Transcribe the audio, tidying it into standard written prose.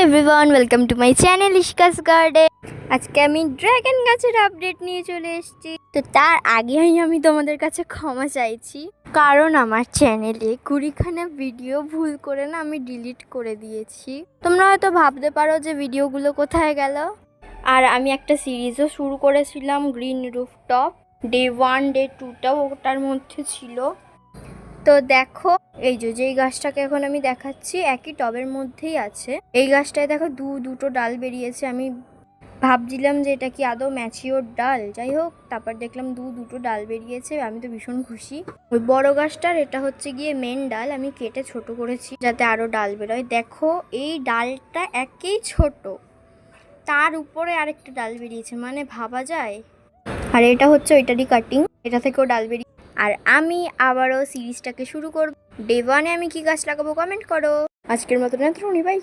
Everyone, welcome to my channel ইশকাস garden. আজকে আমি ড্রাগন গাছের আপডেট নিয়ে চলে এসেছি। তো তার আগেই আমি তোমাদের কাছে ক্ষমা চাইছি, কারণ আমার চ্যানেলে 20খানা ভিডিও ভুল করে না আমি ডিলিট করে দিয়েছি। তোমরা হয়তো ভাবতে পারো যে ভিডিওগুলো কোথায় গেল। আর আমি একটা সিরিজও শুরু করেছিলাম, গ্রিন রুফটপ। ডে 1 ডে 2টাও ওটার মধ্যে ছিল। তো দেখো, এই যেই গাছটাকে এখন আমি দেখাচ্ছি একই টবের মধ্যেই আছে। এই গাছটায় দেখো দুটো ডাল বেরিয়েছে। আমি ভাবছিলাম যে এটা কি আদৌ ম্যাচিওর ডাল, যাই হোক তারপর দেখলাম দুটো ডাল বেরিয়েছে। আমি তো ভীষণ খুশি। ওই বড় গাছটার এটা হচ্ছে গিয়ে মেন ডাল, আমি কেটে ছোট করেছি যাতে আরো ডাল বেরোয়। দেখো এই ডালটা একই ছোট, তার উপরে আরেকটা ডাল বেরিয়েছে, মানে ভাবা যায়। আর এটা হচ্ছে ওইটারই কাটিং, এটা থেকেও ডাল বেরিয়ে। আর আমি আবারও সিরিজটাকে শুরু করব। ডে 1-এ আমি কি গাছ লাগাবো কমেন্ট করো। আজকের মতো না, বাই।